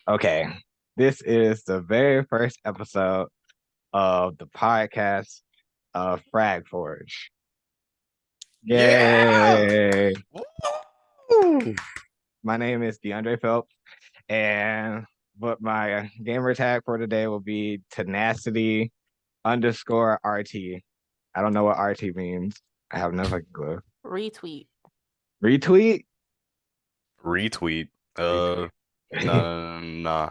Okay, this is the very first episode of the podcast of Frag Forge. Yeah. Yay! Woo! My name is DeAndre Phelps, and but my gamer tag for today will be tenacity underscore RT. I don't know what RT means. I have no fucking clue. Retweet. Retweet? Retweet. Retweet. Nah.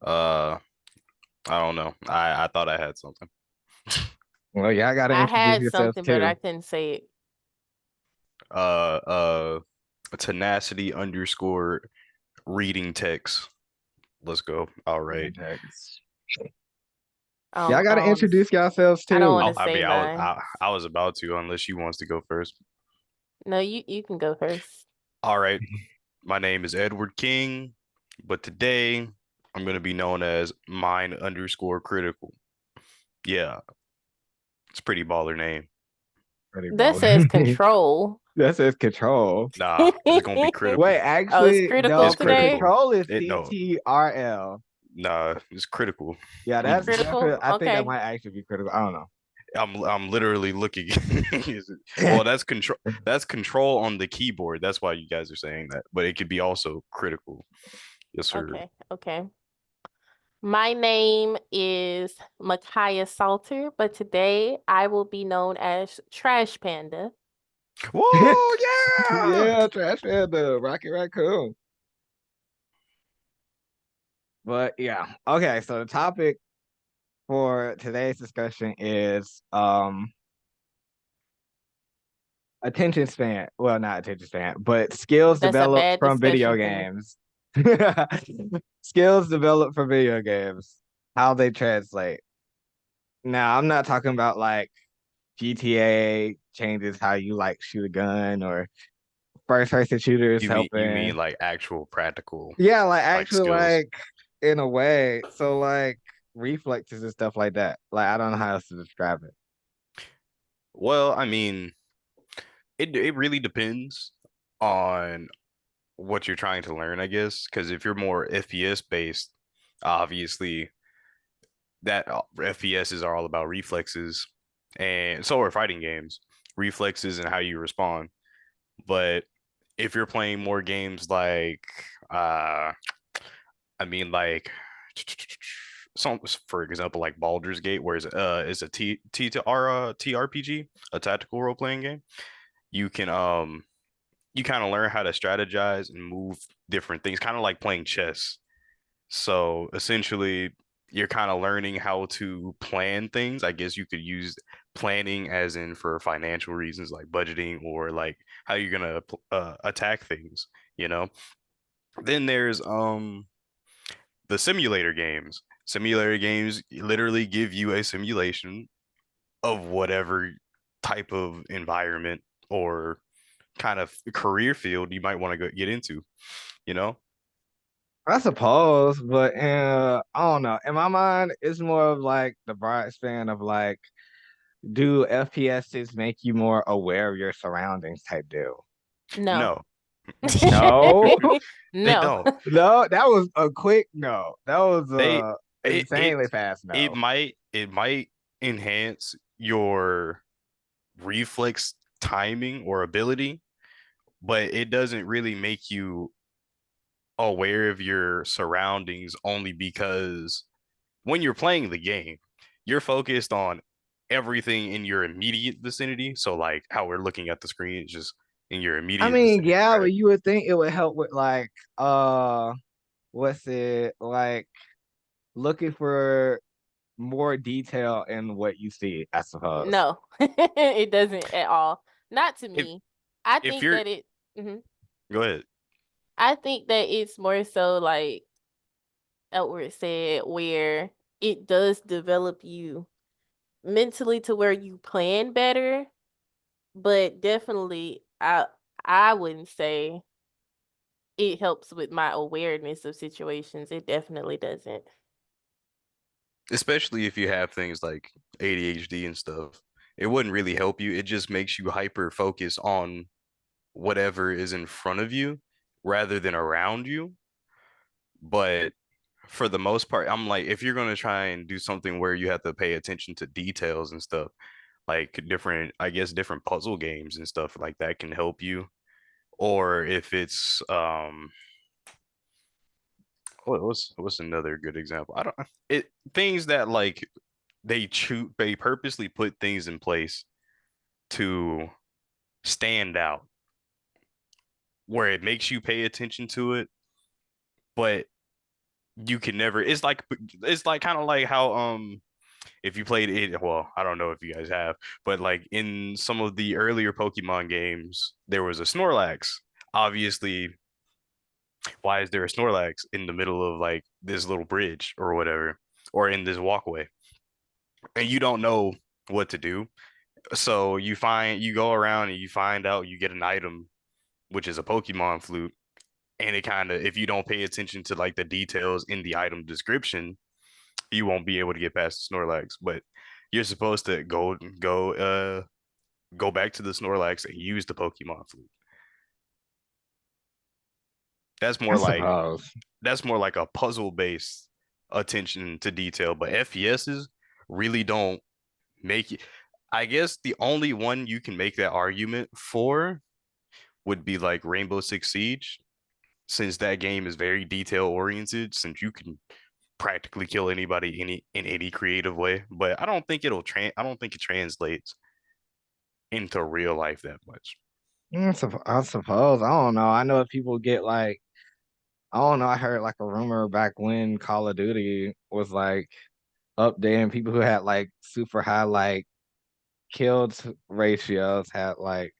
Uh, I don't know. I thought I had something. Well, y'all gotta I introduce had yourselves something, but too. I couldn't say it. Uh, uh, tenacity underscore reading text. Let's go. All right. Text. Y'all Um, I gotta don't want to. introduce yourselves I don't want too. to I say mean, I was mine. I was about to, unless you wants to go first. No, you can go first. All right. My name is Edward King, but today I'm gonna be known as mine underscore critical. Yeah, it's a pretty baller name. Pretty That bold. says control. That says control. Nah, it's gonna be Wait, critical. Oh, it's actually, critical no, It's today. critical. control is It no, CTRL. nah, it's critical. Yeah, You, that's Critical. definitely. I think that Okay. might actually be critical. I don't know. I'm literally looking. Well, that's control. That's control on the keyboard. That's why you guys are saying that. But it could be also critical. Yes, sir. Okay. Okay. My name is Micaiah Salter, but today I will be known as Trash Panda. Whoa, yeah. Yeah, trash man, the Rocket Raccoon. But yeah, okay. So the topic for today's discussion is attention span. Well, not attention span, but skills That's a developed bad from video discussion for me. games. Skills developed from video games. How they translate. Now, I'm not talking about like GTA changes how you like shoot a gun or first person shooters You helping. mean like actual practical Yeah, like like actually skills? like in a way. So like reflexes and stuff like that. Like I don't know how else to describe it. Well, I mean, it really depends on what you're trying to learn, I guess. Because if you're more FPS based, obviously that FPSs are all about reflexes, and so are fighting games, reflexes and how you respond. But if you're playing more games like, uh, I mean, like some, for example, like Baldur's Gate, where is a TRPG, a tactical role playing game. You can you kind of learn how to strategize and move different things, kind of like playing chess. So essentially, you're kind of learning how to plan things. I guess you could use planning as in for financial reasons, like budgeting or like how you're gonna attack things, you know? Then there's the simulator games. Simulator games literally give you a simulation of whatever type of environment or kind of career field you might want to get into, you know? I suppose, but I don't know. In my mind, it's more of like the broad span of like, do FPSs make you more aware of your surroundings type deal? No. No, No, they No. don't. no, that was a quick no. That was They it insanely fast no. it might enhance your reflex timing or ability, but it doesn't really make you aware of your surroundings only because when you're playing the game, you're focused on everything in your immediate vicinity. So like how we're looking at the screen is just in your I immediate mean, vicinity, yeah, right? but you would think it would help with like what's it like looking for more detail in what you see, I suppose. No. It doesn't at all. Not to If me. I if think you're that it. Mhm. go ahead. I think that it's more so like Edward said, where it does develop you mentally to where you plan better, but definitely I wouldn't say it helps with my awareness of situations. It definitely doesn't. Especially if you have things like ADHD and stuff. It wouldn't really help you. It just makes you hyper focus on whatever is in front of you rather than around you. But for the most part, I'm like, if you're gonna try and do something where you have to pay attention to details and stuff, like different, I guess, different puzzle games and stuff like that can help you. Or if it's what's another good example? I don't it things that like they purposely put things in place to stand out where it makes you pay attention to it, but you can never it's like kind of like how if you played it, well, I don't know if you guys have, but like in some of the earlier Pokemon games, there was a Snorlax. Obviously, why is there a Snorlax in the middle of like this little bridge or whatever, or in this walkway? And you don't know what to do. So you go around and you find out you get an item, which is a Pokemon flute. And it kind of, if you don't pay attention to like the details in the item description, you won't be able to get past the Snorlax. But you're supposed to go back to the Snorlax and use the Pokemon flute. That's I more like suppose. that's more like a puzzle based attention to detail. But FPSs really don't make it. I guess the only one you can make that argument for would be like Rainbow Six Siege, since that game is very detail oriented, since you can practically kill anybody in any creative way. But I don't think it translates into real life that much. I suppose. I don't know. I know if people get like, I don't know. I heard like a rumor back when Call of Duty was like up there, and people who had like super high like ratios had like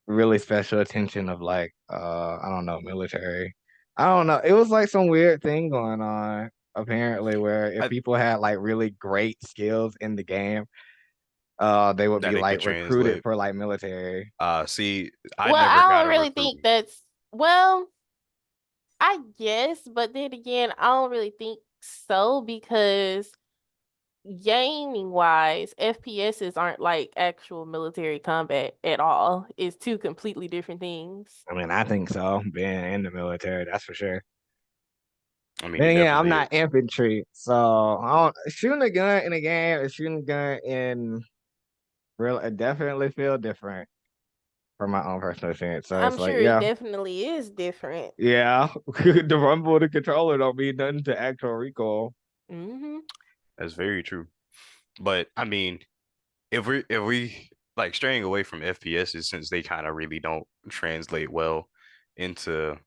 really special attention of like I don't know, military. I don't know. It was like some weird thing going on apparently where if I people had like really great skills in the game, they would be That it like could recruited translate. for like military. See, I Well, never I got don't a really think recruitment. that's well, I guess, but then again, I don't really think so because gaming wise, FPSs aren't like actual military combat at all. It's two completely different things. I mean, I think so, being in the military, that's for sure. I mean, it Then yeah, I'm definitely not is. infantry, so I don't shooting a gun in a game and shooting a gun in real it definitely feel different from my own personal experience. So I'm it's like, sure it yeah, definitely is different. yeah, the rumble of the controller don't mean nothing to actual recoil. Hmm. That's very true. But I mean, if we like straying away from FPSs since they kind of really don't translate well into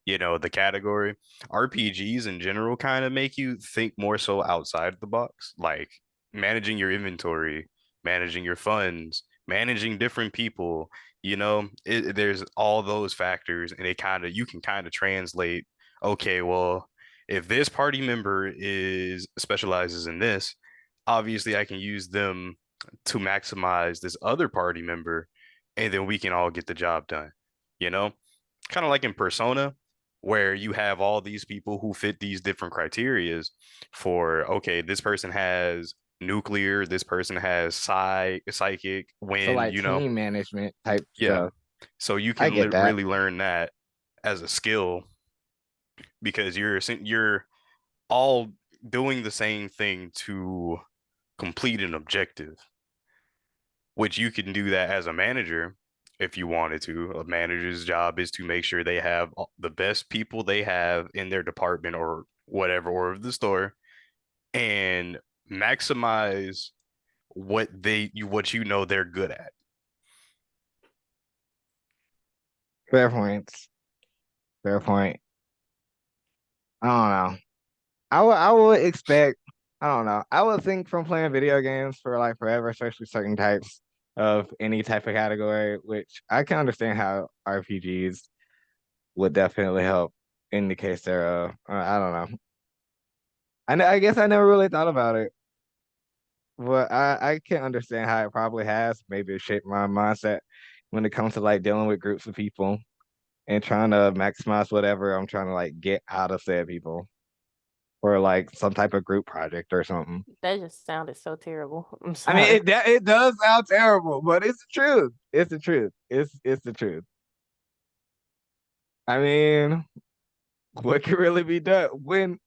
the category. RPGs in general kind of make you think more so outside the box, like managing your inventory, managing your funds, managing different people. There's all those factors, and you can kind of translate. Okay, well, if this party member is specializes in this, obviously I can use them to maximize this other party member, and then we can all get the job done. You know, kind of like in Persona, where you have all these people who fit these different criterias for, okay, this person has nuclear, this person has psychic, So wind, like team management type yeah. stuff. So you I can get that. really learn that as a skill because you're all doing the same thing to complete an objective, which you can do that as a manager if you wanted to. A manager's job is to make sure they have the best people they have in their department or whatever, or of the store, and maximize what you know they're good at. Fair points. Fair point. I don't know. I would expect, I don't know. I would think from playing video games for like forever, especially certain types of any type of category, which I can understand how RPGs would definitely help in the case thereof. I don't know. I guess I never really thought about it, but I can understand how it probably has maybe shaped my mindset when it comes to like dealing with groups of people and trying to maximize whatever I'm trying to like get out of said people or like some type of group project or something. That just sounded so terrible. I'm I mean, sorry. it does sound terrible, but it's the truth. It's the truth. It's the truth. I mean, what can really be done when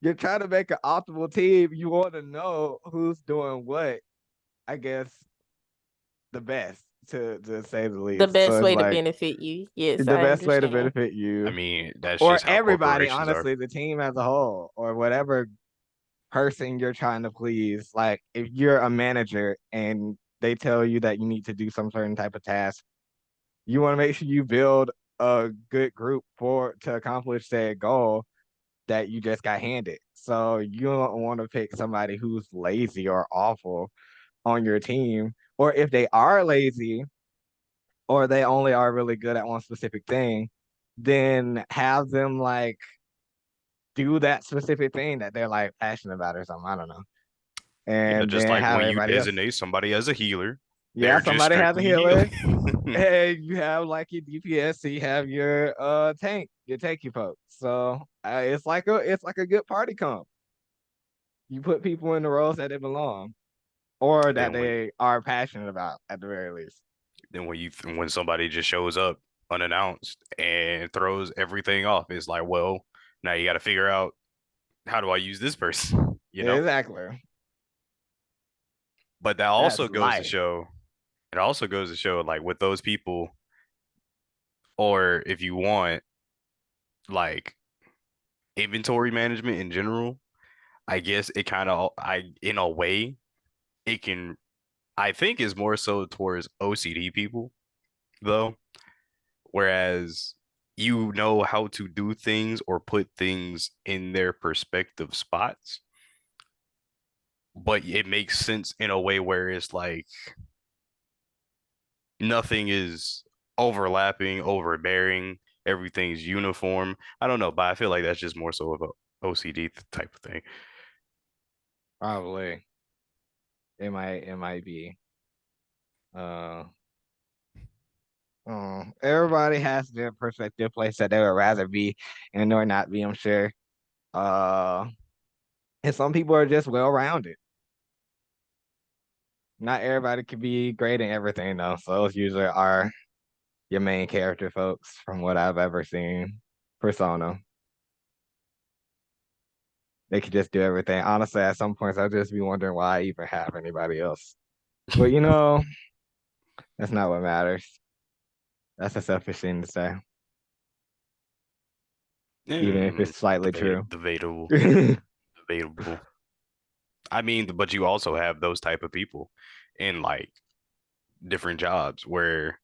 you're trying to make an optimal team? You want to know who's doing what. I guess the best to say the The least. So best it's way to like benefit you. Yes, the I best way to understand. benefit I you mean, that's or just how everybody, corporations are. honestly, the team as a whole, or whatever person you're trying to please. Like if you're a manager and they tell you that you need to do some certain type of task, you want to make sure you build a good group for to accomplish that goal that you just got handed. So you don't want to pick somebody who's lazy or awful on your team, or if they are lazy or they only are really good at one specific thing, then have them like do that specific thing that they're like passionate about or something. I don't know. And Just then like have when you everybody else. designate somebody as a healer, Yeah, they're just somebody has a strictly healing. healer, and you have like your DPS, so you have your tank, your tanky folks. So it's like a good party comp. You put people in the roles that they belong or that Then when they are passionate about at the very least. when somebody just shows up unannounced and throws everything off, it's like, well, now you got to figure out how do I use this person, you know? Exactly. But that That's also goes to life. show, it also goes to show like with those people, or if you want like inventory management in general, I guess it kind of in a way it can I think is more so towards OCD people though, whereas you know how to do things or put things in their perspective spots, but it makes sense in a way where it's like nothing is overlapping, overbearing, everything's uniform. I don't know, but I feel like that's just more so of a OCD type of thing. Probably. It might be. Uh everybody has their perspective place that they would rather be and or not be, I'm sure. Uh and some people are just well rounded. Not everybody can be great in everything though. So those usually are your main character folks from what I've ever seen. Persona. They could just do everything. Honestly, at some points I'll just be wondering why I even have anybody else. But that's not what matters. That's a selfish thing to say, even if Mm, it's slightly true. debatable, debatable. I mean, but you also have those type of people in like different jobs where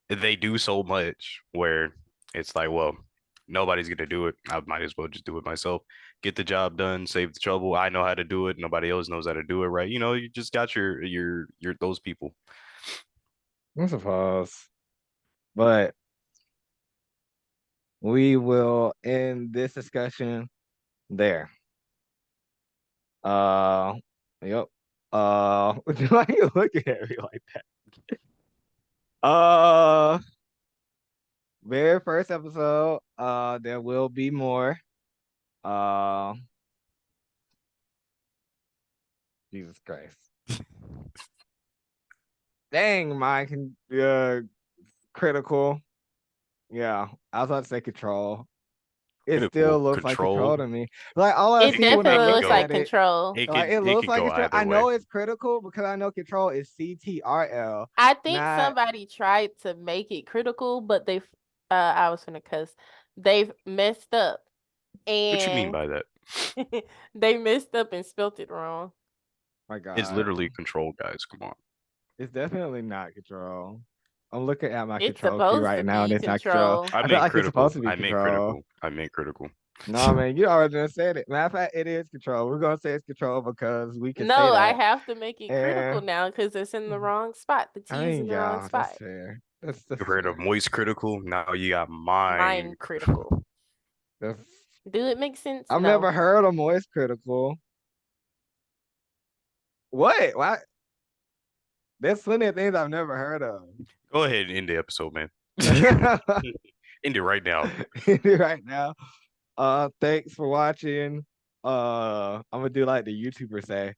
they do so much where it's like, well, nobody's gonna do it. I might as well just do it myself. Get the job done, save the trouble. I know how to do it. Nobody else knows how to do it, right? You know, you just got your those people. I suppose. But we will end this discussion there. Uh, yep. Why are you looking at me like that? Uh, very first episode. There will be more. Uh, Jesus Christ. Dang, mine can critical. Yeah, I was about to say control. It still Critical looks like control control. to me. Like all I It see when I definitely It could look looks go like at it, control. like it it looks could like go control. either I way. know it's critical because I know control is CTRL, I think not somebody tried to make it critical, but I was gonna cuss. They've messed up What you mean and by that? they messed up and spelt it wrong. my It's God. literally control, guys. Come on. It's definitely not control. I'm looking at my It's control key supposed to right now and be it's not control. control. I I feel meant like it's supposed critical. to be I meant control. critical. I meant critical. No, man, you already done said it. Matter of fact, it is control. We're gonna say it's control because we can say No, I that. have to make it critical And now because it's in the wrong spot. The I T is in mean, the wrong yeah, that's spot. fair. That's You heard of fair. moist critical? Now you got Mine mine. critical. That's Do it make sense? I've No. never heard of moist critical. What? Why? There's plenty of things I've never heard of. Go ahead and end the episode, man. End it right now. Right now. Thanks for watching. I'm gonna do like the YouTuber say.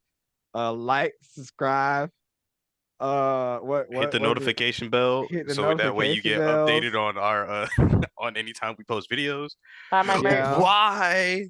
Like, subscribe, what Hit the was it? notification bell Hit the so that way you notification get bells. updated on our on anytime we post videos. Buy my You're like, merch. Yeah. why?